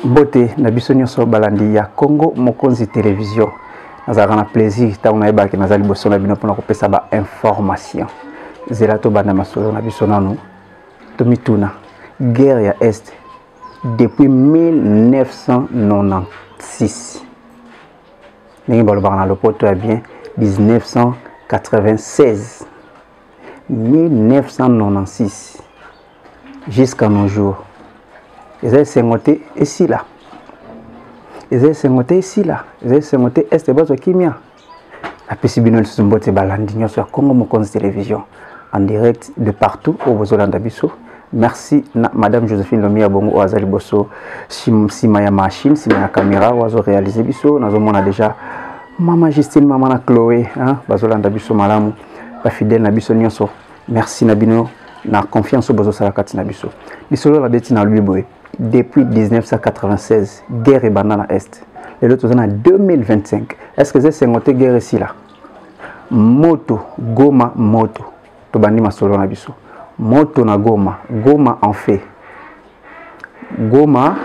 Mbote na biso nyonso balandi ya Congo Mokonzi Télévision. Nazaka na plaisir ta on ayeba ke nazali boso na bino pona kopesa ba information. Zela to bana masolo na biso nanu. Tomituna guerre ya Est depuis 1996. Ningi balobaka na lopoto ya bien 1996. 1996 jusqu'à nos jours. Ils ont sengoté ici là. Ils ont sengoté ici là. Ils ont sengoté est bazo kimia. La possibilité de se mbote balandi sur Congo Mokonzi Télévision en direct de partout au Bozolanda Biso. Merci na Madame Joséphine Lomia Bongo Oazali Bosso sima ya machine, sima ya caméra oazo réaliser biso. Nazo mona déjà Maman Justine, Maman na Chloé, hein, Bozolanda Biso malamu, la fidèle na biso nyonso. Merci na bino na confiance au Bozo Salakati na biso. Bisolo la beti na lui boy. Depuis 1996, guerre et banana Est. Et l'autre en 2025. Est-ce que c'est une guerre ici là? Moto, Goma, moto. Tobandi masolo na biso. Moto na Goma, Goma en fait. Goma,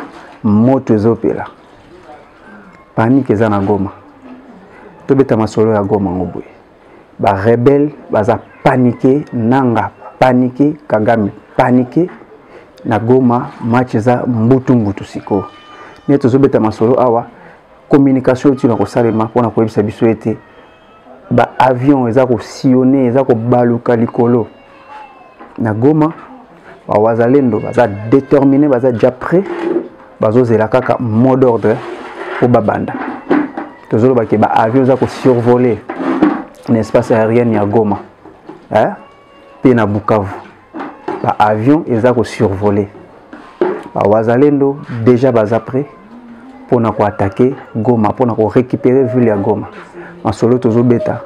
moto zopela. Panique eza na Goma. Tobeta masolo ya Goma ngobwe. Ba rebelle, baza paniqué, nanga paniqué, Kagame paniqué. Na Goma match za mbutu siko mais tozobeta masolo awa communication tu na ko salema pona ko yebisa biso ete ba avion eza ko sillonner eza ko baluka likolo na Goma ba wazalendo baza déterminé baza déjà prêt bazo zela kaka mot d'ordre pour babanda tozoloba ke ba avion eza ko survoler l'espace aérien ya Goma pe na Bukavu. Ba avion ils ont survolé. Ba wazalendo déjà bas après pour na ko attaquer Goma pour na ko récupérer ville ya Goma. Masolo tozo beta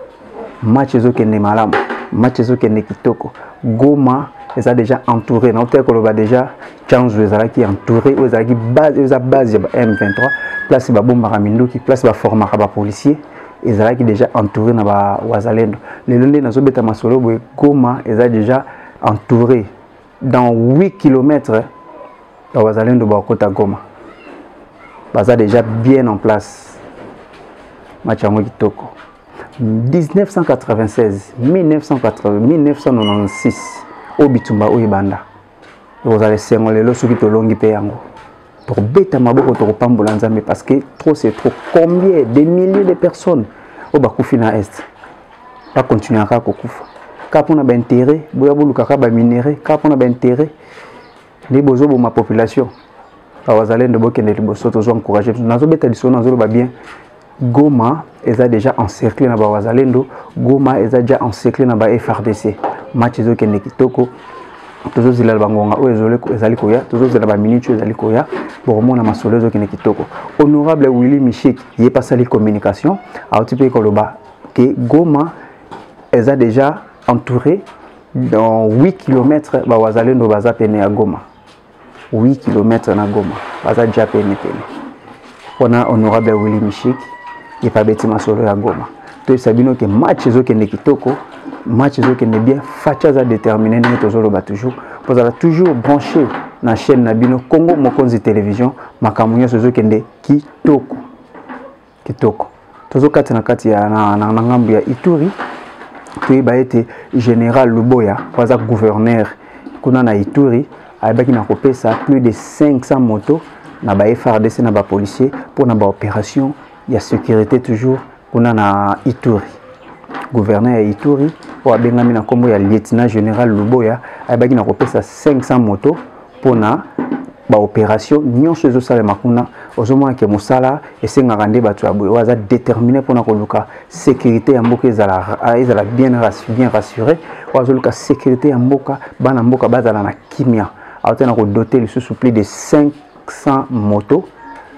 match ezo kende malamu match ezo kende kitoko. Goma ils ont déjà entouré na hôtel ko ba déjà change ezala ki entouré ezala ki base ya M23 place ba bomba raminduki place ba forma ba policier ezala ki déjà entouré na ba wazalendo. Le londe na zo beta masolo bo Goma ils ont déjà entouré dans 8 km, Wazalendo Bakota Goma. Baza déjà bien en place. Machango Kitoko. 1996, 1980, 1996, Obitumba Oibanda. Vous allez s'envoler le soukito longi peyango. Pour bêta maboko to pambola nzambe parce que trop c'est trop. Combien des milliers de personnes au Bakufina Est. Pas continuer à kokufa. Quand on a intérêt, boya boluka ba minerai, quand on a intérêt, les bozo ma population. Awazalendo bokende liboso tozo encourager. Nazo beta liso nazo ba bien. Goma eza déjà encerclé na ba wazalendo, Goma eza déjà encerclé na ba FRDC. Match ezo kende kitoko. Tozo zila bangonga o ezole ezali koya, tozo zila ba minute ezali koya. Pour mona masolo ezo kende kitoko. Honorable Willy Michik, yé pas sali communication, a otipe koloba que Goma eza déjà entouré dans 8 km ba wazalendo baza pene ya Goma. 8 km na Goma baza déjà pene. On a honorable Willy Michik et pas beti masolo ya Goma. To sabino ke match ezo kende kitoko, match ezo kende bien, facha za déterminé ni tozolo ba toujours. Vous allez toujours branché na chaîne Nabino Congo Mokonzi Télévision, makamunyo ezo kende kitoko. Kitoko. Tozo kati na kati ya na ngambu ya Ituri. Puis ba été général Luboya, pas gouverneur kuna na Ituri, ayebaki na kopesa plus de 500 motos na ba FRDC na ba policier pour na ba opération ya sécurité toujours kuna na Ituri. Gouverneur ya Ituri o abengami na kombo ya lieutenant général Luboya, ayebaki na kopesa 500 motos pour na ba opération nyonso zo sala makuna ozomona ke musala esengaka nde bato ya boye waza déterminé pour na koluka sécurité ya mboka ezala bien rassuré wazoluka sécurité ya mboka bana mboka bazala na kimia autena ko doter lisusu plus de 500 motos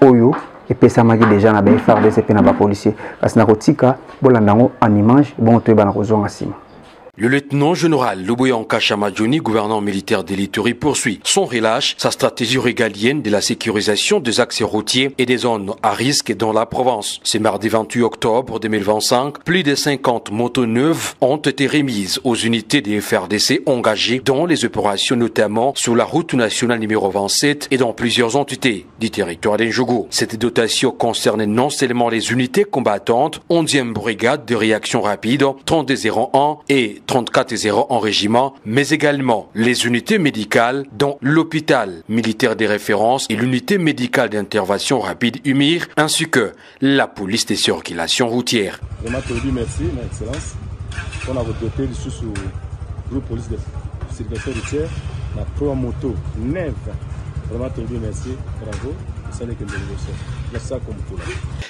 oyo epesamaki déjà na ba FRDC pe na ba policier kasi na kotika bolandango en image bon to bana kozonga sima. Le lieutenant-général Luboya Chamadjoni, gouverneur militaire de l'Ituri, poursuit sans relâche sa stratégie régalienne de la sécurisation des axes routiers et des zones à risque dans la province. Ce mardi 28 octobre 2025, plus de 50 motos neuves ont été remises aux unités des FRDC engagées dans les opérations, notamment sur la route nationale numéro 27 et dans plusieurs entités du territoire d'Njougou. Cette dotation concerne non seulement les unités combattantes, 11e brigade de réaction rapide, 3201 et 3401 en régiment, mais également les unités médicales dont l'hôpital militaire de référence et l'unité médicale d'intervention rapide UMIR, ainsi que la police des circulations routières. Vraiment, te dis merci, mon excellence. On a doté sous le police de circulation routière, la trois motos neuves. Vraiment, te dis merci, bravo.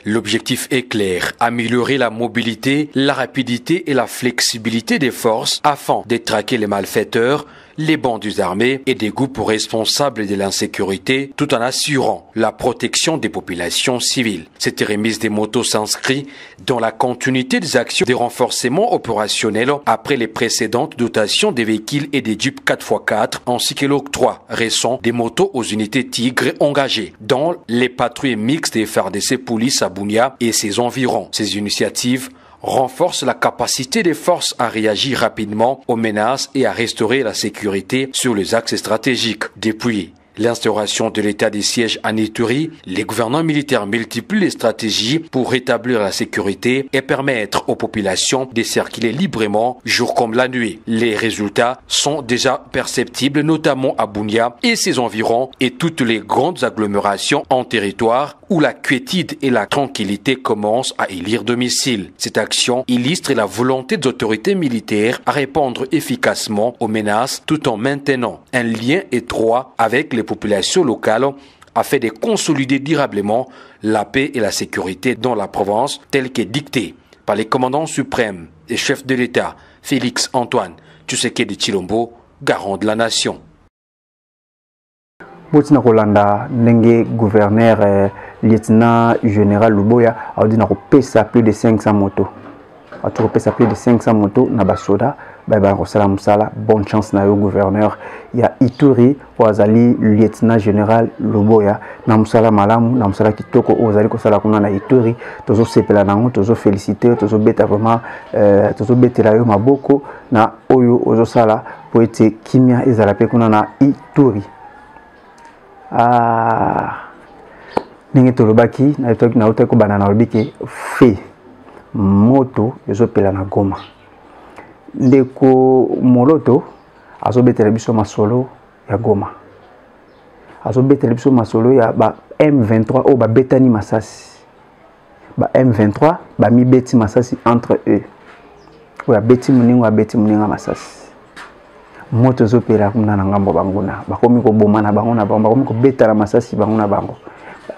L'objectif est clair, améliorer la mobilité, la rapidité et la flexibilité des forces afin de traquer les malfaiteurs, les bandits armés et des groupes responsables de l'insécurité tout en assurant la protection des populations civiles. Cette remise des motos s'inscrit dans la continuité des actions de renforcement opérationnel après les précédentes dotations des véhicules et des Jeeps 4x4 ainsi que l'octroi récent des motos aux unités Tigre engagées dans les patrouilles mixtes des FARDC Police à Bunia et ses environs. Ces initiatives renforce la capacité des forces à réagir rapidement aux menaces et à restaurer la sécurité sur les axes stratégiques. Depuis l'instauration de l'état de siège en Ituri, les gouvernements militaires multiplient les stratégies pour rétablir la sécurité et permettre aux populations de circuler librement, jour comme la nuit. Les résultats sont déjà perceptibles, notamment à Bunia et ses environs et toutes les grandes agglomérations en territoire où la quiétude et la tranquillité commencent à élire domicile. Cette action illustre la volonté des autorités militaires à répondre efficacement aux menaces tout en maintenant un lien étroit avec les populations locales afin de consolider durablement la paix et la sécurité dans la province telle qu'est dictée par les commandants suprêmes et chefs de l'État Félix Antoine Tshisekedi Tshilombo, garant de la nation. Botina Rolanda, Nenge, gouverneur, lieutenant général Luboya, a dit pesa plus de 500 motos. A pesa plus de 500 motos, Nabasoda, bonne chance na yo gouverneur. Il y a Ituri, Wazali, lieutenant général Luboya, Namsala Malamu, Namsala Kitoko, Ozali Kosala Kuna na Ituri, Tozo Sepela Nango, Tozo féliciter, Tozo beta vraiment, Tozo betela yo maboko, na Oyo, Ozo Sala, pour être Kimia Ezalape Kuna na Ituri. Ninge tolobaki na utako banana lobiki fe moto ezopela na Goma ndeko moloto azobetela biso masolo ya Goma azobetela biso masolo ya ba M23 o ba betani masasi ba M23 ba mi beti masasi entre eux o ya beti muninga masasi moto zopela kuna na ngambo banguna bakomi ko bomana banguna bango bakomi ko betala masasi banguna bango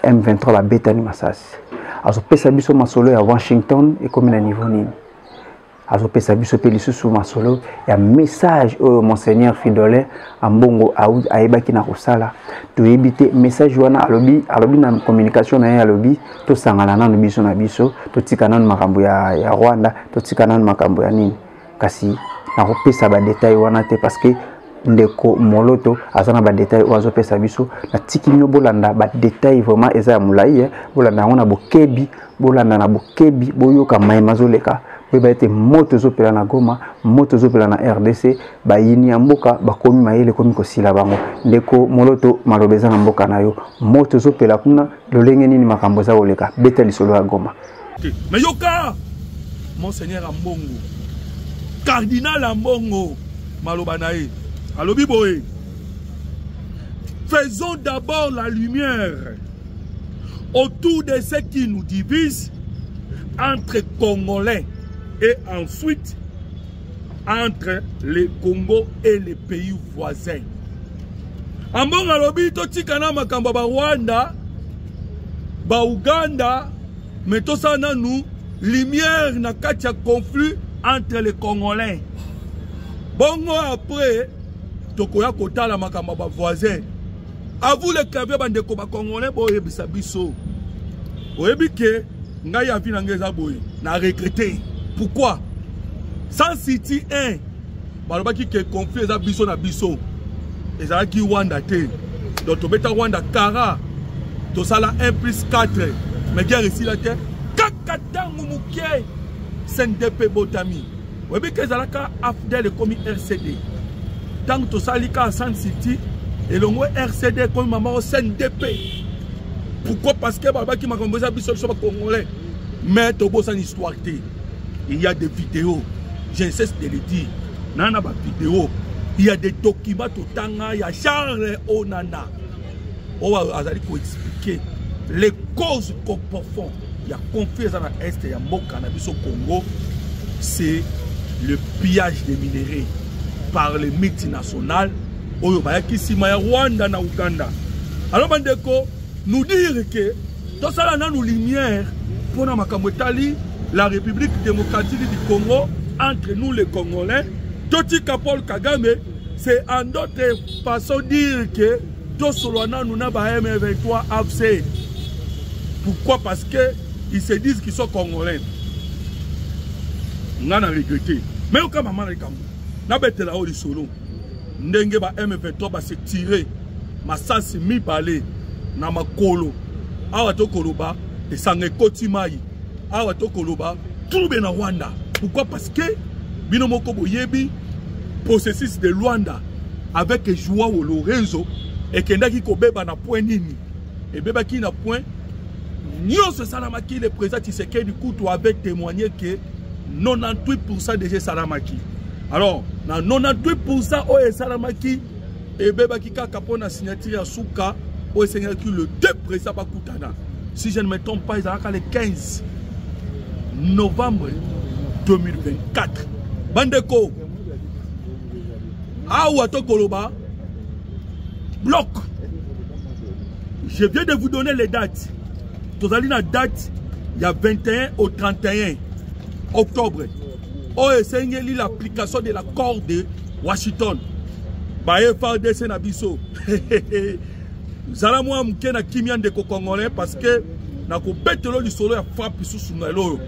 M23 ba betani masasi azopesa biso masolo ya Washington et comme na niveau nini azopesa biso pe lisusu masolo ya message au monseigneur Fidolin ambongo aibaki na kosala to ebite message wana alobi na communication na alobi to sangana na biso na biso to tikana na makambo ya Rwanda to tikana na makambo ya nini kasi na kopesa ba détail wana te parce que ndeko moloto azana ba détail oazo pesa biso na tikinyo bolanda ba détail vraiment eza ya mulai bolanda ngona bokebi bolanda na bokebi boyoka maima zoleka ba ete moto zopela na Goma moto zopela na RDC ba yini ya mboka bakomi mayele komi kosila bango ndeko moloto malobeza na mboka na yo moto zopela kuna lolenge nini makambo za oleka beta lisolo ya Goma mais yoka monseigneur Ambongo cardinal Ambongo malobanae alobi boye faisons d'abord la lumière autour de ce qui nous divise entre Congolais et ensuite entre les Congo et les pays voisins. Ambongo alobi totikana makambo ba Rwanda ba Uganda mais tout ça na nous lumière na kati ya conflit entre les Congolais. Bongo après tokoya kotala makambo ba voisin. A vous les claviers bandeko ba Congolais boye bisa biso. Oyebike ngai avi na ngeza boye na regretter. Pourquoi? Sans City 1 balobaki ke conflit eza biso na biso ezalaki Rwanda te donc tobeta Rwanda kara tosala 1+4 mais guerre esila te kaka ntango moke CNDP botami oyebi ke ezalaka AFDEL ekomi RCD ntango tosali ka San City elongo RCD ekomi mama o CNDP. Pourquoi? Parce que balobaki makambo eza biso biso ba Congolais mais tobosana histoire te. Il y a des vidéos, je ne cesse de le dire. Nana ba vidéo, il y a des documents totanga, il y a Charles Onana. On va expliquer les causes qu'on profond. Il y a conflit dans l'Est, il y a mort cannabis au Congo. C'est le pillage des minéraux par les multinationales. Oyo bayaki sima ya Rwanda na Uganda. Alors bandeko, nous dire que tout ça là nous lumière pour na makambo etali la République démocratique du Congo, entre nous les Congolais, Totika Paul Kagame, c'est en d'autres façons dire que tout cela nous n'a pas M23 AFC. Pourquoi? Parce qu'ils se disent qu'ils sont Congolais. On a regretté. Mais au cas où maman est comme n'a pas été là-haut du solo. Ndenge ba M23 va se tirer. Ma sas mi balé na makolo. Awa to koloba et sangé kotimayi. Awa to koloba trouvé na Rwanda. Pourquoi? Parce que binomoko boyebi processus de Rwanda avec Joao Lorenzo et kendaki ko beba na point nini et beba ki na point nyonso salamaki le président Tshisekedi Kutu avait témoigné que 98% déjà salamaki. Alors na 98% o salamaki et beba ki kaka pona signature ya suka o signaki le 2 président bakutana. Si je ne me trompe pas, ils ont le 15 novembre 2024. Bandeko, Aouato Koloba, bloc. Je viens de vous donner les dates. Vous allez la date, il y a 21 au 31 octobre. Oh, c'est l'application de l'accord de Washington. Baye FARDC Nabiso. Zala moi mke na kimia ndeko Congolais parce que na ko betelo li solo ya frappe sous ngalo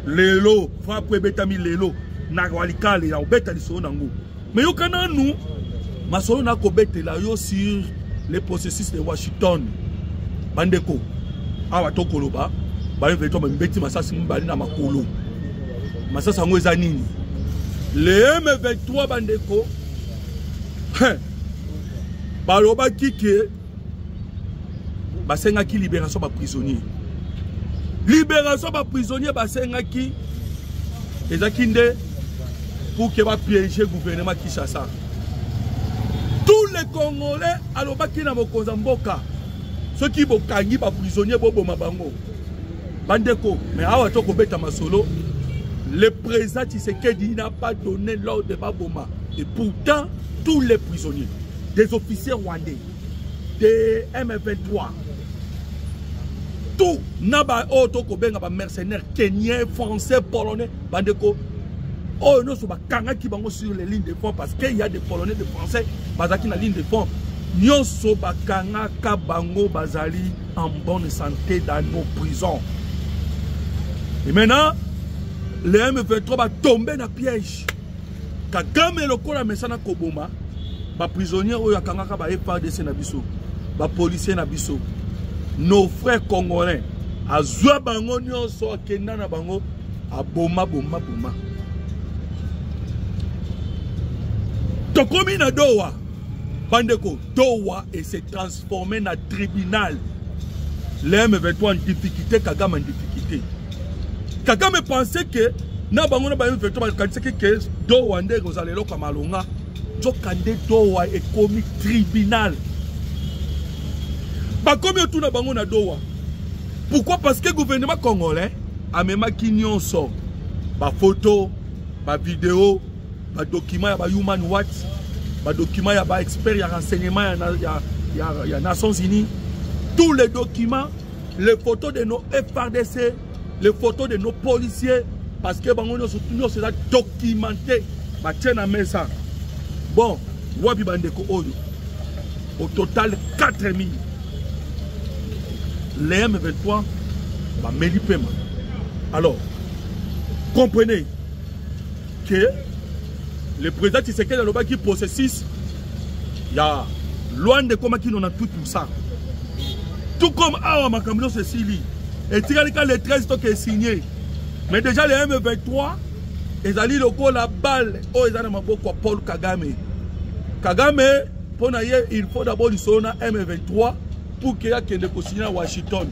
lelo frappe betami lelo na walikale ya beta li solo nango mais yo kana nous ma solo na ko betela yo sur les processus de Washington bandeko awa to koloba ba yo veto mbeti masasi mbali na makolo masasa ngo eza nini le M23 bandeko baloba kike basenga ki libération ba prisonnier. Libération ba prisonnier basenga ki ezakinde pour que va piéger gouvernement Kinshasa. Tous les Congolais alobaki na mokonza mboka. Ceux qui bokangi ba prisonnier bobo mabango. Bandeko, mais awa to ko beta masolo, le président Tshisekedi n'a pas donné l'ordre de baboma. Et pourtant tous les prisonniers, des officiers rwandais, des M23, tout naba auto ko benga ba mercenaires kenyens, français, polonais, bandeko. Oh non, so ba kanga ki bango sur les lignes de front parce qu'il y a des polonais, des français, bazaki na ligne de front. Nyon so ba kanga ka bango bazali en bonne santé dans nos prisons. Et maintenant, les M23 va tomber dans le piège. Kagame lokola mesana koboma, ba prisonniers oyo kanga ka ba FARDC na biso, ba policiers na biso. Nos frères congolais, à Zoua Bango, nyonso akenda na bango, à boma. Tokomi na Doha, bandeko, Doha et s'est transformé en tribunal. Les M23 en difficulté, Kagame en difficulté. Kagame pensait que, na bango na ba M23, pensait que Doha nde kozalelo kamalonga, Jokande Doha est commis tribunal. Pas comme tout na bango na Doha. Pourquoi? Parce que le gouvernement congolais a même qui nyonso ba photo, ba vidéo, ba document ya ba human rights, ba document ya ba expert ya renseignement ya Nations Unies, tous les documents, les photos de nos FARDC, les photos de nos policiers parce que bango nyonso c'est documenté ba tiena mesa. Bon, wabi bandeko oyo. Au total 4000. Les M23 va méliper. Alors, comprenez que le président Tshisekedi a le processus, il y a loin de comment qui n'en a tout ça. Tout comme Awa Makamino Cécilie. Et quand le 13 est signé. Mais déjà les M23, ils allaient le la balle. Oh, ils ont beaucoup Paul Kagame. Kagame, pour il faut d'abord du solo M23 pour qu'il y ait des signé à Washington.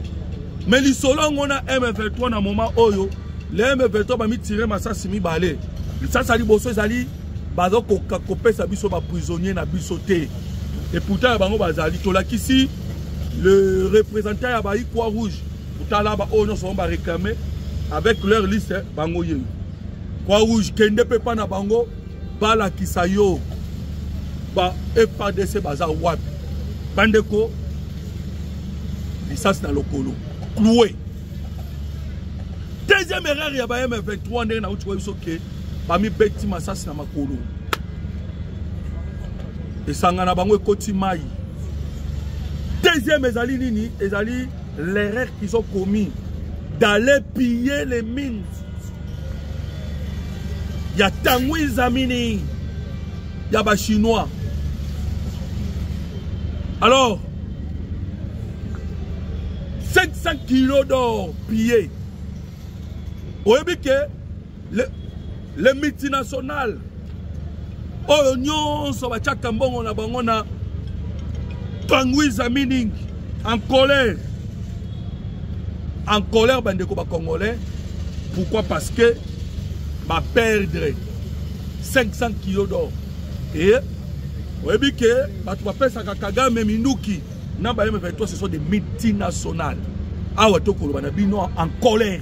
Mais le solo on a M23 dans le moment où les M23 va tirer Massa Simi Balé. Ça, ça dit bosso, ils allaient bazo kopé sa biso ba prisonnier na bisoté. Et pourtant, bango bazali tolakisi le représentant à Baï Croix-Rouge. Pourtant là, on va réclamer avec leur liste bango yé. Croix-Rouge, kende peut pas na bango, bala kisayo, ba FADC bazar wap. Bandeko, licence na lokolo. Cloué. Deuxième erreur, il y a M23 na outou soké, bami beti masas na makolo. Et sangana bango ekoti mai. Deuxième ezali nini, ezali l'erreur qu'ils ont commis d'aller piller les mines. Il y a Tanguy Zamini, il y a des Chinois. Alors, 500 kilos d'or pillés. Vous voyez que les multinationales, oignon, ça va tchakambon, on a Tanguy Zamini en colère. En colère, bandeko ba congolais. Pourquoi? Parce que va perdre 500 kilos d'or. Et vous voyez que tu vas faire ça Kagame Minuki. Ce sont des multinationales. En colère.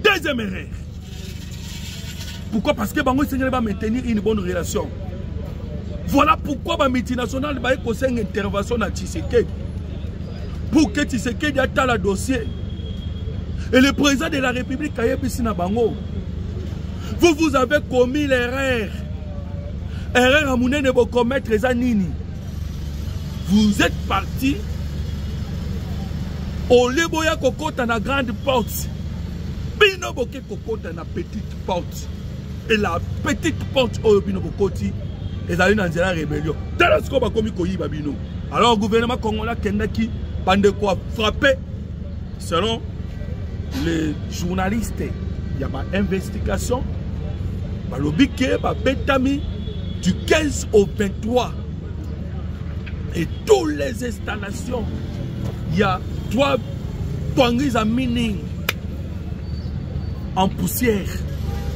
Deuxième erreur. Pourquoi? Parce que Bango Seigneur va maintenir une bonne relation. Voilà pourquoi les multinationales va faire une intervention à Tshisekedi. Pour que Tshisekedi ait le dossier. Et le président de la République a dit Bango. Vous avez commis l'erreur. Erreur à mouné de vous commettre les anini. Vous êtes parti au Leboya Kokota na grande porte. Bino Boke Kokota na petite porte. Et la petite porte au Bino Bokoti est allée dans la rébellion. Alors le gouvernement congolais Kendaki Bandeko a frappé selon les journalistes. Il y a une investigation. Balobike, Betami du 15 au 23. Et toutes les installations, il y a 3 Twangiz à mining en poussière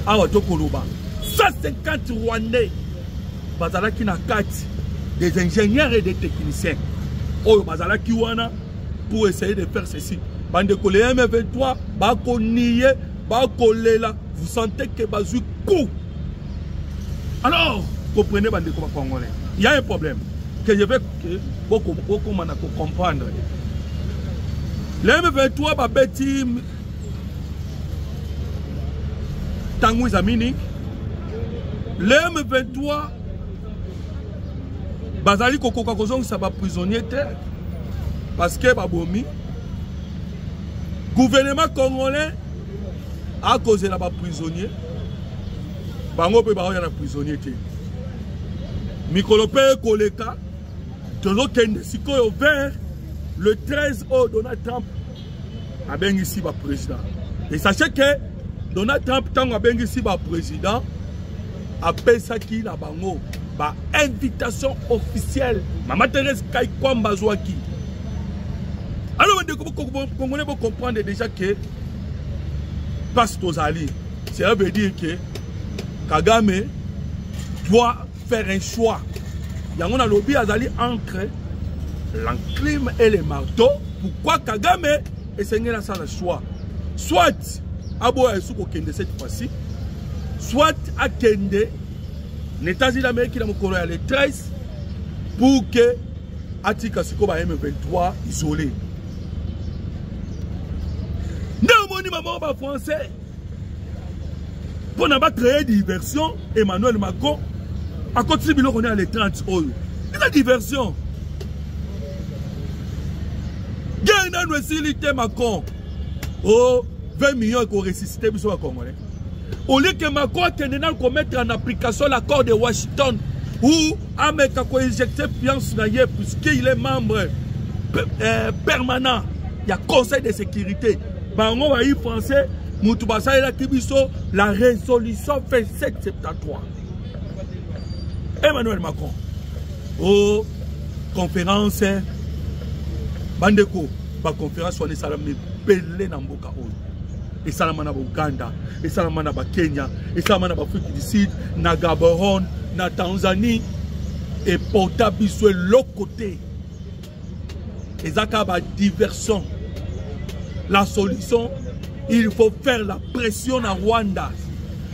à Wadokoloba. 150 Rwandais, Bazalaki na 4, des ingénieurs et des techniciens. Oh, Bazalaki wana pour essayer de faire ceci. Bande collé M23, Bako nié, Bako lela, vous sentez que Bazou coup. Alors, comprenez, Bande Congolais, il y a un problème que je veux que beaucoup comprendre. Le M23 va bêtir Tanguy Zamini. Le M23 Bazali Kokokakozong ça va prisonnier parce que Babomi gouvernement congolais a causé là-bas prisonnier. Bango pe ba ya prisonnier té. Mikolope Koleka de l'autre sikoyo vers le 13 au Donald Trump a bien ici ba président. Et sachez que Donald Trump tant a bien ici ba président a pensé qui na bango ba invitation officielle. Maman Thérèse Kaikwamba Zouaki. Alors vous comprenez comprendre déjà que passe aux alliés. Ça veut dire que Kagame doit faire un choix. Il y a un lobby entre l'enclume et le marteau. Pourquoi Kagame essaye de faire le choix? Soit Abo Esouko Kende cette fois-ci, soit à Kende, les États-Unis d'Amérique qui ont le 13 pour que Atika Siko M23 isolé. Non, mon maman français. Pour ne pas créer diversion, Emmanuel Macron a continué qu'on est à les 30 euros. Il a diversion. Gagnant nous Macron. Oh, 20 millions qu'on ressuscité sur le Congolais. Au lieu que Macron a commettre en application l'accord de Washington, où Amérique a injecté fiance puisqu'il est membre permanent, il y a Conseil de sécurité. On va y français, la résolution 2773. Emmanuel Macron, aux conférences, Bandeko, la conférence soit salami belé na mboka oyo. Et salamana ba Uganda, et salamana ba Kenya, et salamana ba Afrique du Sud, na Gabon, na Tanzanie, et portable sur l'autre côté. Et ça ba diversion. La solution, il faut faire la pression à Rwanda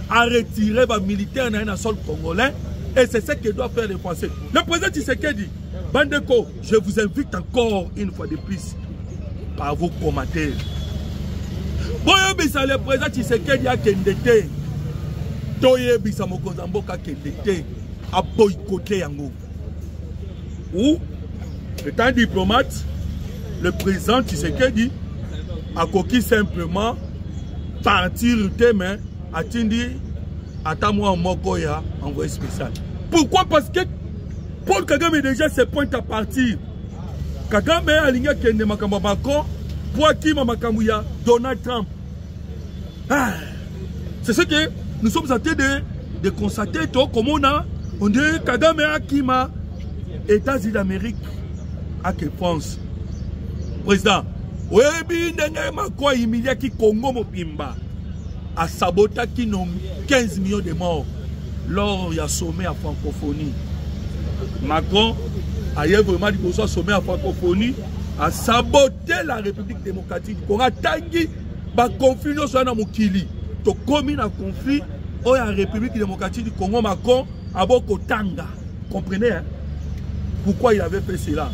à retirer les militaires dans un sol congolais. Et c'est ce que doivent faire les Français. Le président Tshisekedi, Bandeko, je vous invite encore une fois de plus par vos commentaires. Boyebisa le président Tshisekedi a kendete. Toyebisa Mokozamboka kendete a boycotté yango. Ou, étant diplomate, le président Tshisekedi a coquille simplement partir demain à Tindi à Tamwa Mokoya envoyé spécial. Pourquoi? Parce que Paul Kagame déjà se pointe à partir. Kagame a aligné Kende Makamba Macron pour qui Mamakamouya Donald Trump. Ah, c'est ce que nous sommes en train de constater. Comme on dit Kagame a Kima États-Unis d'Amérique à que France. Président, oui, Macron a humilié qui Congo Mopimba a saboté qui nomme 15 millions de morts lors du sommet à francophonie. Macron a vraiment dit que sommet à francophonie a saboté la République démocratique. On a tangi ba conflit no so na mokili. To komi na conflit o la République démocratique du Congo. Macron a beaucoup tanga. Comprenez hein? Pourquoi il avait fait cela?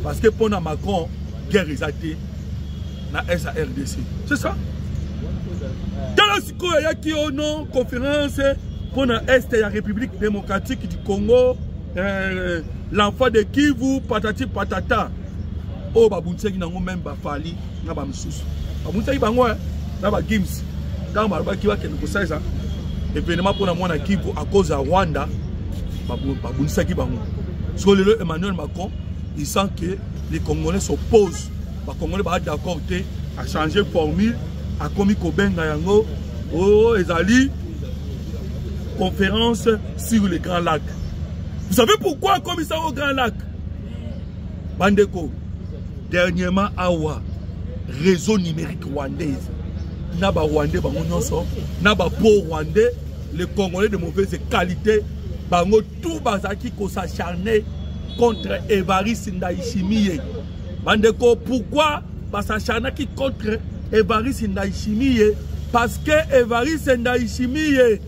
Parce que pour Macron guerre exaltée na SARDC. C'est ça. Dans la qui au nom conférence pour l'Est de la République démocratique du Congo, l'enfant de Kivu, patati patata. Oh, Babountseki n'a même pas fallu, n'a pas moussous. Babountseki bango, n'a pas Gims. Dans Barba qui va que nous ça, événement pour la moine à Kivu à cause de Rwanda, Babountseki bango. Sur le Emmanuel Macron, il sent que les Congolais s'opposent. Les Congolais sont d'accord à changer de formule, à commis Kobenga Yango, oh, Ezali, conférence sur les Grands Lacs. Vous savez pourquoi comme ça au Grand Lac? Bandeko, dernièrement, Awa, réseau numérique rwandaise, Naba Rwandais, Naba Po Rwandais, les Congolais de mauvaise qualité, Bango tout Bazaki qui s'acharnait contre Évariste Ndayishimiye. Bandeko, pourquoi s'acharnait contre Évariste Ndayishimiye? Parce que Évariste Ndayishimiye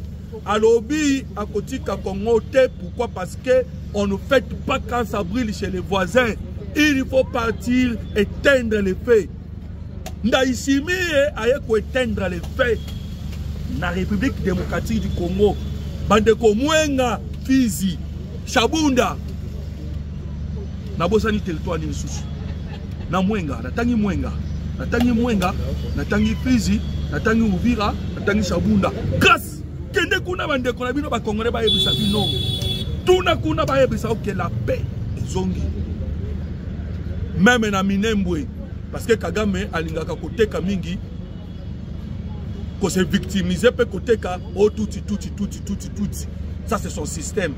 à l'obéi à côté de Congo. Pourquoi? Parce que on ne fait pas quand ça brille chez les voisins. Il faut partir éteindre les feux. Ndayishimiye a éteindre les feux. La République démocratique du Congo. Bandeko Mwenga, Fizi, Shabunda. Nabosani territoire ni susu. Na Mwenga, natangi Mwenga. Natangi Mwenga, natangi Fizi, natangi Uvira, natangi Shabunda. Grâce kende kuna bandeko na bino ba Congolais ba yebisa bino. Tuna kuna ba yebisa que la paix ezongi. Même na Minembwe parce que Kagame alingaka koteka mingi ko se victimiser pe koteka o tuti. Ça c'est son système.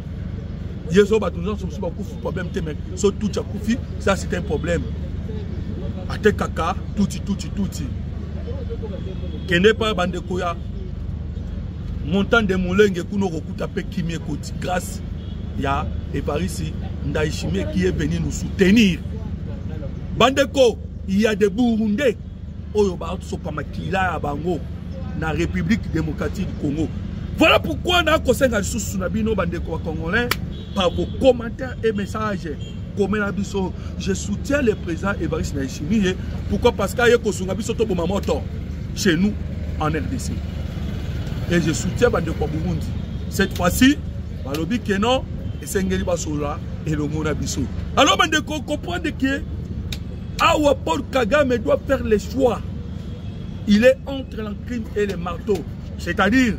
Yeso ba tunzo so ba kufu problème te mec. So tuti kufi, ça c'est un problème. Ate kaka tuti. Kende pa bandeko ya montant de Moulenge kuno kokuta pe kimie koti grâce ya Évariste Ndayishimiye qui est venu nous soutenir. Bandeko, il y a des Burundais oyo ba so pa makila ya bango na République démocratique du Congo. Voilà pourquoi on a conseillé sous bino bandeko congolais par vos commentaires et messages. Je soutiens le président Évariste Ndayishimiye. Pourquoi? Parce qu'il y a chez nous en RDC. Et je soutiens Bandeko Burundi. Cette fois-ci, Balobi Keno et Sengeli Basola et le Monabiso. Alors Bandeko, comprendre que Awa Paul Kagame doit faire les choix. Il est entre l'enclume et le marteau. C'est-à-dire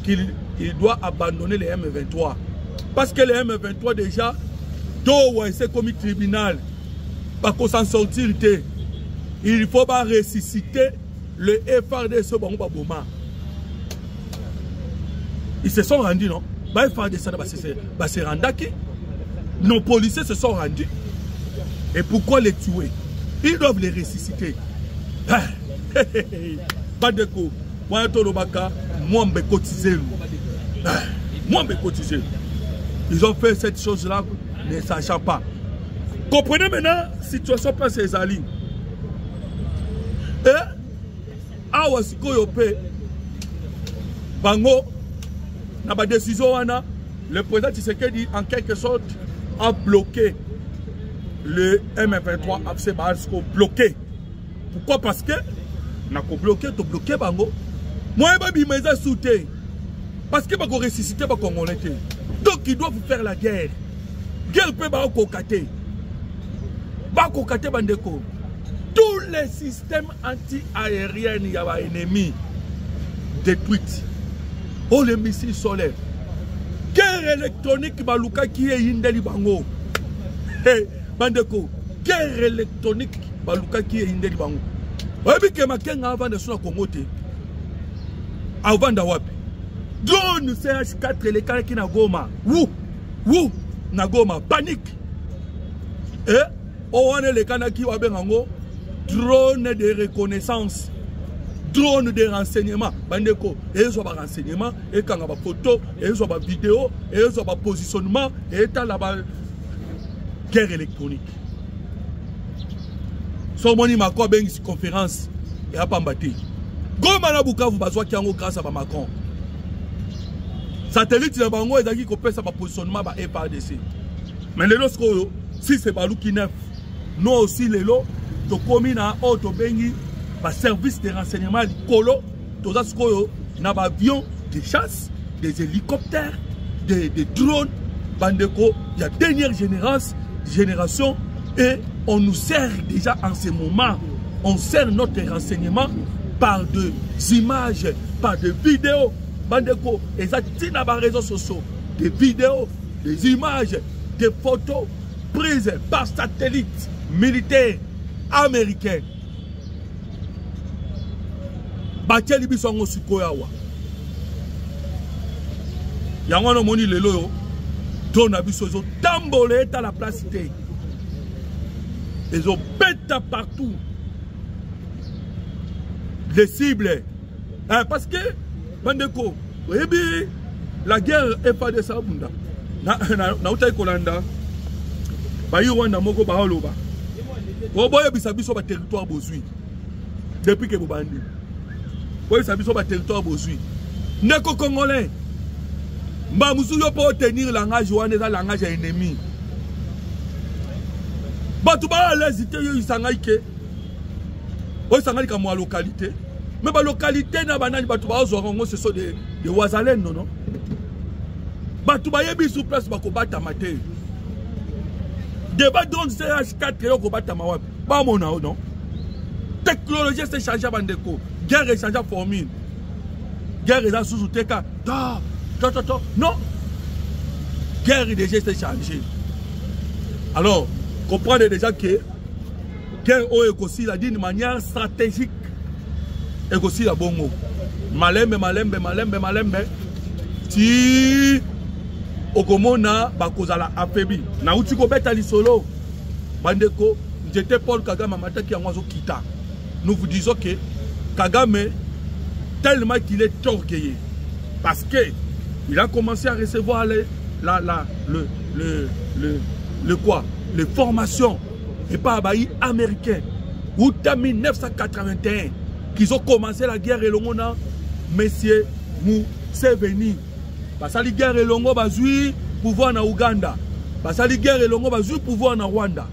qu'il doit abandonner les M23. Parce que les M23 déjà, c'est comme tribunal. Parce qu'on s'en sortir, il faut pas ressusciter le FARDC Boma. Ils se sont rendus, non? Nos policiers se sont rendus. Et pourquoi les tuer? Ils doivent les ressusciter. Pas de coup. Moi, je vais cotiser. Moi, je vais cotiser. Ils ont fait cette chose-là, ne sachant pas. Comprenez maintenant la situation pas ces alliés. Et, à Wasiko Yope, Bango, dans la décision, le président Tshisekedi, en quelque sorte, a bloqué le M23 FC Bahalsko bloqué. Pourquoi? Parce que on a bloqué, tu bloqué Bango. Moi, je vais soutenir. Parce que je vais ressusciter les Congolais. Donc, ils doivent faire la guerre. Guerre peut pas cocater. Pas cocater Bandeko. Tous les systèmes anti-aériens, il y a des ennemis détruits. Oh, les missiles solaires. Guerre électronique, Baluka qui est Indeli Bango. Hey, Bandeko. Guerre électronique, Baluka qui est Indeli Bango. Vous savez que Makenga avant de se Congoté. Avant d'awapi. Drone CH4, les cas qui na Goma. Wou, na Goma. Panique. Et, on est les cas qui wabengango. Drone de reconnaissance. Drone de renseignement. Bandeko. Et ils ont des renseignements. Et quand on a des photos. Et ils ont des vidéos. Et ils ont des positionnements. Et ils ont la guerre électronique. So moni Macron a une conférence. Et à Pambati. Goma na Bukavu bazwa kiango grâce à Macron. Satellite de Bango et qui copie sa positionnement par FARDC. Mais les lots, si c'est Balou qui neuf, nous aussi les lots, to commis na auto bengi, par service de renseignement, colo, to zaskoyo, na avions de chasse, des hélicoptères, des drones, bandeko, il y a dernière génération, et on nous sert déjà en ce moment, on sert notre renseignement par des images, par des vidéos. Bandeko, et ça tient dans les réseaux sociaux, des vidéos, des images, des photos prises par satellite militaire américain. Batieli bisongo sikoyawa. Yango no moni lelo, drone abiso zo tambolé à la place té. Ils ont bêta partout. Les cibles. Hein, parce que Bandeko, la guerre est pas de ça. Na utai kolanda. Ba Rwanda moko ba holoba. Oboye bisabiso ba territoire bozui. Depuis que bobandi. Oboye bisabiso ba territoire bozui. Neko congolais. Mba musu yo pour tenir langage wana za langage ennemi. Batu ba hésiter yo isangai ke. Oyo sangai ka mo localité. Mais la localité, ce sont des Ouazalènes, non? Batoubaye sur place, bakobata maté. Débat drone CH4, yo kobata mawapi. Pas mon non? Technologie c'est changé bandeko. Guerre est changé formule. Guerre est sous teka. Non. Guerre est déjà changé. Alors, comprenez déjà que guerre est aussi d'une manière stratégique. Et aussi la bongo. Malembe. Si Okomona bakozala affaibli. Na utiko beta lisolo. Bandeko, j'étais Paul Kagame Mata qui a moiso kita. Nous vous disons que Kagame, tellement qu'il est orgueilleux. Parce que il a commencé à recevoir les formations. Et pas abahi américain. Ou en 1981. Qu'ils ont commencé la guerre et l'ongona, Monsieur Museveni. Parce que la guerre et l'ongo bazui pouvoir na Ouganda. Parce que la guerre et l'ongo bazui pouvoir na Rwanda.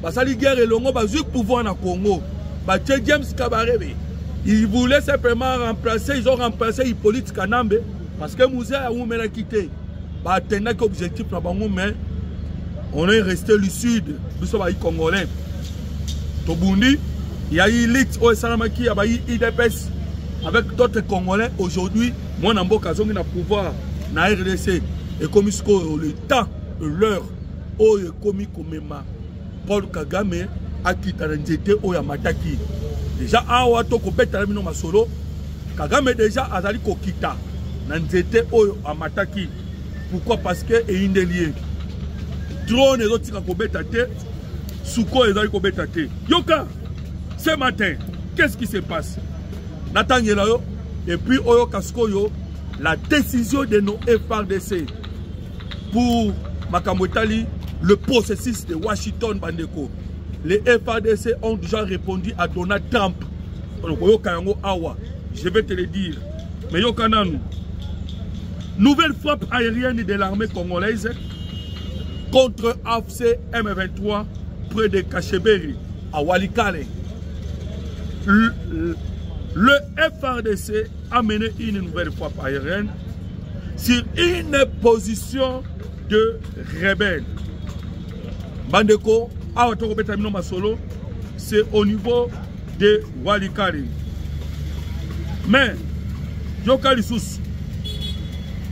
Parce que la guerre et l'ongo bazui pouvoir na Congo. Parce que James Kabarebe, ils voulaient simplement remplacer, ils ont remplacé Hippolyte Kanambe. Parce que Moussa a oumé quitté. Bah atteindre l'objectif na bango mais on est resté lucide. Nous sommes Congolais. Tobundi. Il y a eu l'IT au Salamaki, il y a eu IDPS, avec d'autres Congolais. Aujourd'hui, moi, je suis en pouvoir na RDC. Et comme le temps, l'heure, où il commis comme Paul Kagame a quitté l'entité où il a mataki. Déjà, awa to ko beta mino masolo. Kagame déjà azali ko kita l'entité où il a mataki. Pourquoi? Parce que il est lié. Drone les autres ko beta te, Souko ezali ko beta te. Yoka, ce matin, qu'est-ce qui se passe? Nathan Yelayo et puis Oyo Kaskoyo, la décision de nos FRDC pour Makamotali, le processus de Washington Bandeko. Les FRDC ont déjà répondu à Donald Trump. Je vais te le dire. Mais Yokananu, nouvelle frappe aérienne de l'armée congolaise contre AFC M23 près de Kacheberi, à Walikale. Le FRDC a mené une nouvelle frappe aérienne sur une position de rebelles. Bandeko, c'est au niveau de Walikale. Mais, Yokalisous,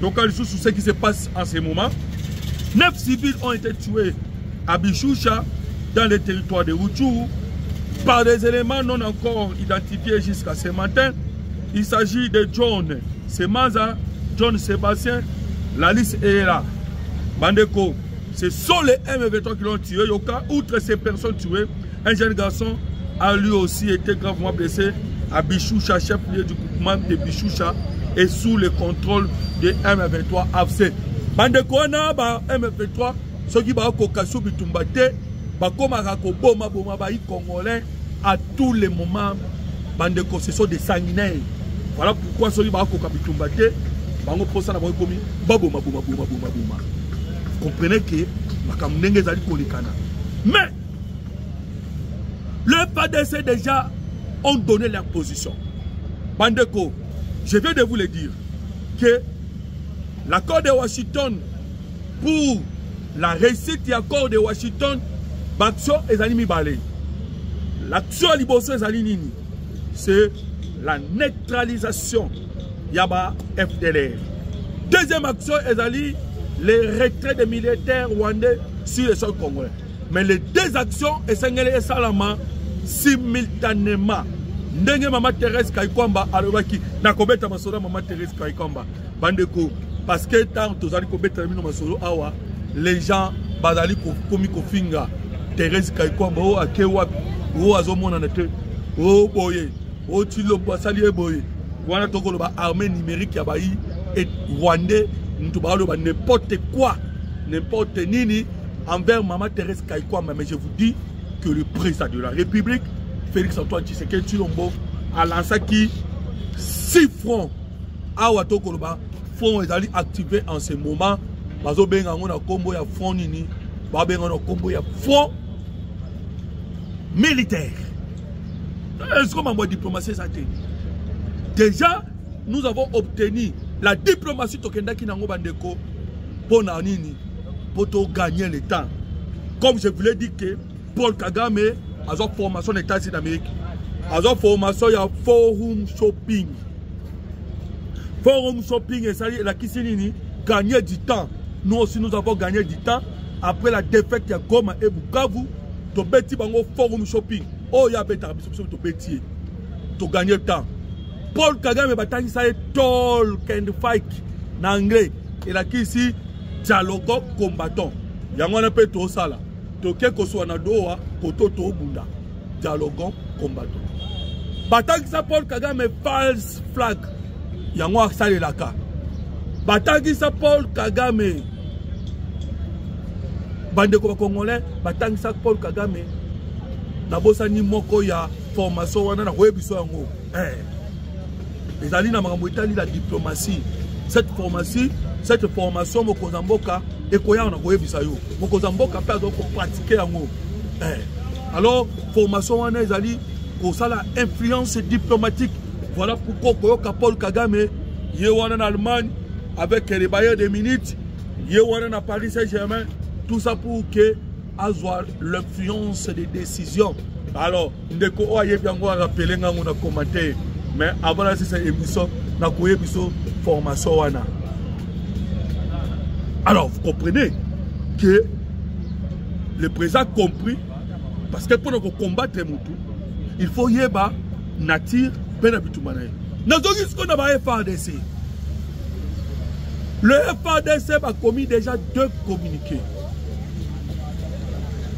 ce qui se passe en ce moment, 9 civils ont été tués à Bichoucha, dans le territoire de Rutshuru, par des éléments non encore identifiés jusqu'à ce matin. Il s'agit de John Semaza, John Sébastien, la liste est là. Bandeko, ce sont les M23 qui l'ont tué. Yoka, outre ces personnes tuées, un jeune garçon a lui aussi été gravement blessé à Bichoucha, chef-lieu du groupement de Bichoucha, et sous le contrôle de M23 AFC. Bandeko, on a M23, ceux qui ont Kokassou Bitumbate, Congolais à tous les moments. Bandeko, ce sont des sanguinaires. Voilà pourquoi ceux qui ont Bitumbate, comprenez que mais le FADC déjà ont donné leur position. Bandeko, je viens de vous le dire que l'accord de Washington pour la réussite de l'accord de Washington, l'action est allée balé. L'action à Liboso est allée nini. C'est la neutralisation Yaba FDLR. Deuxième action est allée les retraits des militaires rwandais sur le sol congolais. Mais les deux actions est salama simultanément. Ndenge Mama Thérèse Kaikwamba alobaki na kobeta masolo Mama Thérèse Kaikwamba. Bandeko, parce que tant tozali kobeta mino masolo awa, les gens bazali komi kofinga Thérèse Kaikwamba o akewa o azomona na te o boye o tilo basali e boye wana tokoloba armée numérique ya bayi et rwandais n'importe quoi, n'importe nini envers Mama Thérèse Kaikwamba. Mais je vous dis que le président de la République, Félix Antoine Tshisekedi Tshilombo, a lancé qui 6 fronts à Watokoloba, fonds est activés en ce moment. Bazo benga ngona kombo ya front nini, ba benga ngona kombo ya front militaire. Est-ce qu'on m'a diplomatie ça? Déjà, nous avons obtenu la diplomatie Tokendaki Nango Bandeko pour Nanini, pour gagner le temps. Comme je vous l'ai dit que Paul Kagame a une formation des États-Unis d'Amérique. A une formation, il y a forum shopping. Forum shopping, et ça, la Kisinini, gagner du temps. Nous aussi, nous avons gagné du temps. Après la défaite, il y a Goma et Bukavu. Tu bêtis bango forum shopping. Oh, il y a bêta, tu bêtis. Tu gagnes le temps. Paul Kagame batani ça est talk and fight en anglais. Et là ici dialogue combattant. Yango na pe to sala. To ke ko so na doa ko to bunda. Dialogue combattant. Batani ça Paul Kagame false flag. Yango sale la ka. Batani ça Paul Kagame. Bande ko congolais batani ça Paul Kagame. Na bosa ni moko ya formation wana na webiso yango. Les alliés n'ont la diplomatie. Cette formation, Mokozamboka, et Koya on a koye bisayo. Mokozamboka peut pratiquer en haut. Alors, formation on a les alliés, ça la influence diplomatique. Voilà pourquoi Paul Kagame, il est en Allemagne avec les bailleurs des minutes, il est en Paris Saint-Germain, tout ça pour que avoir l'influence des décisions. Alors, Ndeko Oye bien rappeler on a commenté. Mais avant là, c'est cette émission, on a créé une formation. Alors, vous comprenez que le président a compris, parce que pour nous combattre Moutou, il faut y avoir nature, ben habitumanaï. Nous avons dit ce qu'on a FARDC. Le FARDC a commis déjà 2 communiqués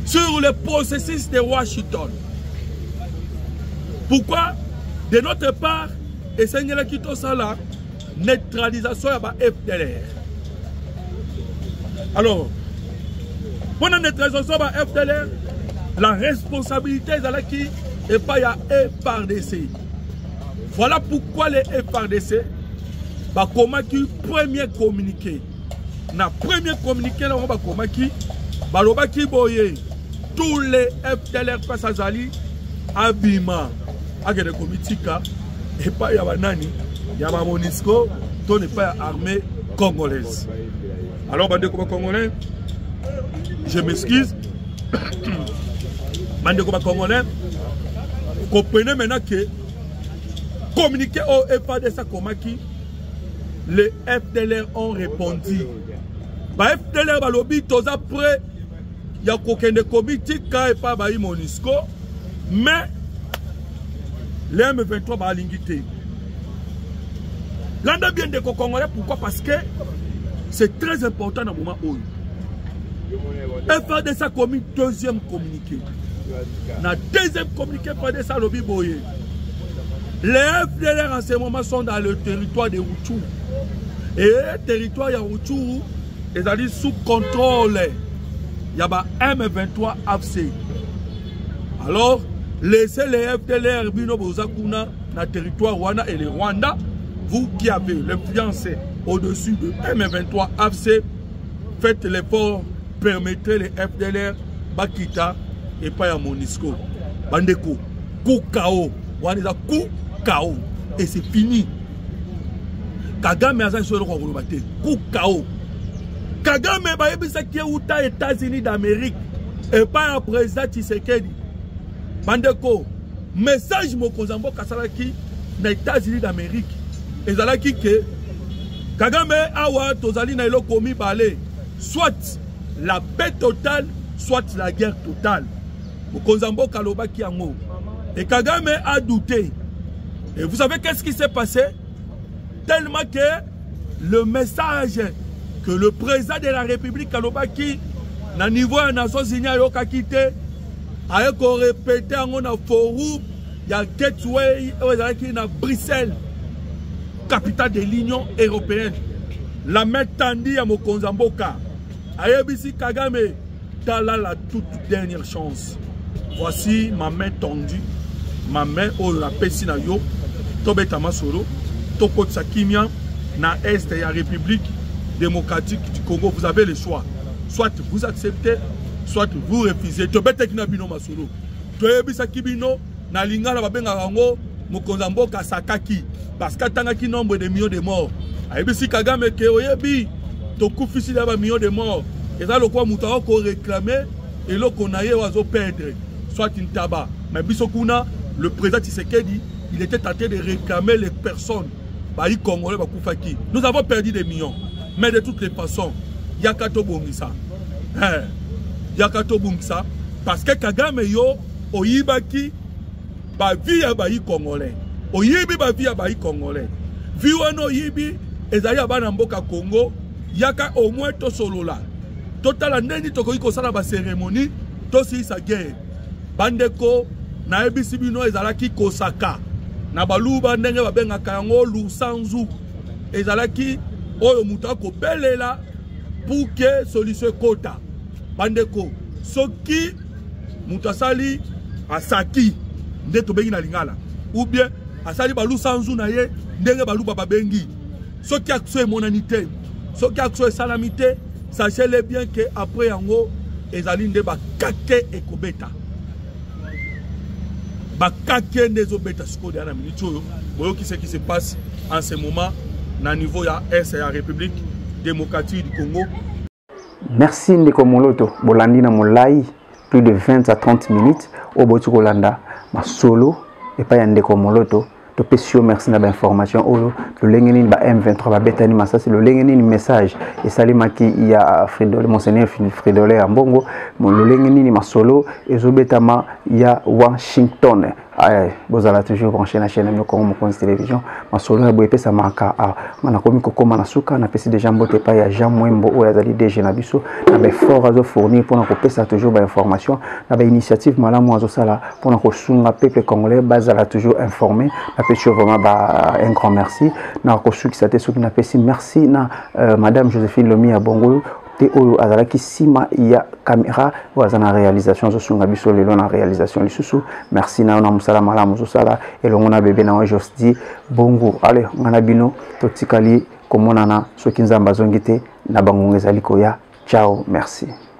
sur le processus de Washington. Pourquoi? De notre part, et c'est la neutralisation de la FDLR. Alors, pour la neutralisation de la FDLR, la responsabilité est là qui n'est pas à FARDC. Voilà pourquoi les FARDC va commettre premier communiqué. Dans le premier communiqué, on va commettre boye tous les FDLR face à Zali, Abima, Agade Komitika, et pas Yabanani, Yaba Monisco, ton n'est pas armée congolaise. Alors, bande congolais, je m'excuse. Bande congolais, comprenez maintenant que communiqué au FADC Komaki, les FDLR ont répondu. Bah FDLR va lobby tous après, il y a aucun de comité qui n'est pas Monisco, mais les M23 va l'ingiter. L'on a bien des Congolais, pourquoi? Parce que c'est très important dans le moment où FADC a commis deuxième communiqué. Dans le deuxième communiqué, FADC a lobby boye. Les FDLR en ce moment sont dans le territoire de Rutshuru. Et le territoire de Rutshuru est sous contrôle. Il y a M23 AFC. Alors, laissez les FDLR Bino Bozakuna dans le territoire Rwanda et le Rwanda. Vous qui avez l'influence au-dessus de M23 AFC, faites l'effort, permettez les FDLR Bakita et pas à Monisco. Bandeko, coup KO. Rwanda coup KO. Et c'est fini. Kagame a fait coup KO. Kagame a fait aux États-Unis d'Amérique et pas un président Tshisekedi. Bandeko, message Mokozambo Kasalaki aux États-Unis d'Amérique. Et Zalaki que Kagame awa tozali na ilo komi balé, soit la paix totale, soit la guerre totale. Mokozambo Kalobaki yango. Et Kagame a douté. Et vous savez qu'est-ce qui s'est passé? Tellement que le message que le président de la République Kalobaki, na niveau des Nations Unies, a quitté, a répété en forum, il y a Gateway, il y a Bruxelles, capitale de l'Union européenne. La main tendue à Mokonzamboka. Ayebisi Kagame, t'as là la toute dernière chance. Voici ma main tendue, ma main au la Pessina yo, Tobeta Masoro, Toko Tsakimia, na Est et la République démocratique du Congo. Vous avez le choix. Soit vous acceptez, soit vous refusez. Tobeta Kinabino Masoro. Toyebisa Kibino, na Lingala Babenga Rango, Mokonzamboka Sakaki. Parce qu'il y a nombre de millions de morts. Ayebisi Kagame ke oyebi, Toku fisi d'aba millions de morts. Et ça, le quoi Moutao qu'on réclamait, et l'eau qu'on a eu oiseau perdre. Soit une tabac. Mais Bisokuna, le président Tshisekedi, il était tenté de réclamer les personnes. Baï Congolais, Bakoufaki. Nous avons perdu des millions. Mais de toutes les façons, Yakato Bongisa. Yakato Bongisa. Parce que Kagame yo, Oyibaki, Bavi à Baï Congolais. Oyibi Bavi à Baï Congolais. Viwano Yibi, Ezali Abanamboka Congo, Yaka au moins to solo là. Total Neni Toko Iko Sala ba cérémonie, Tosi sa guerre. Bandeko, na ebisi bino ezalaki kosaka. Na baluba ndenge babenga kango lusanzu. Ezalaki oyo mutako belela pour que solution kota. Bandeko, soki mutasali asaki ndeto bengi na lingala. Ou bien asali balusanzu na ye ndenge baluba babengi. Soki akso monanité, soki akso salamité, sachez-le bien que après yango ezali nde bakake ekobeta. Bakake ndezobeta siko de na minute oyo. Boyo qui ce qui se passe en ce moment na niveau ya est ya République démocratique du Congo. Merci Ndeko Moloto. Bolandi na molai plus de 20 à 30 minutes au Botu Kolanda ma solo et pas Ndeko Moloto topesio merci na ba information oyo lolenge nini ba M23 ba betani masasi lolenge nini message et salimaki ya Fridolin monseigneur Fridolin ya mbongo lolenge nini masolo ezobetama ya Washington. Vous allez toujours brancher la chaîne de Congo Mokonzi Télévision. Ma solo ya boepe sa maka mana komi kokoma na suka na pesi déjà mbote pa ya Jean Mwembo o ya zali DG na biso na ba fort azo fournir pour na kopesa toujours ba information na ba initiative malamu azo sala pour na kosunga peuple congolais bazala toujours informé na pesi vraiment ba un grand merci na kosuki sa te soki na pesi merci na madame Joséphine Lomi ya Bongo oyo azalaki sima ya caméra waza na réalisation zo sunga biso lelo na réalisation lisusu merci na ona musala malamu zo sala elongo na bébé na just dit bongo allez ngana bino totikali komonana soki nzamba zongite na bango ezali koya ciao merci.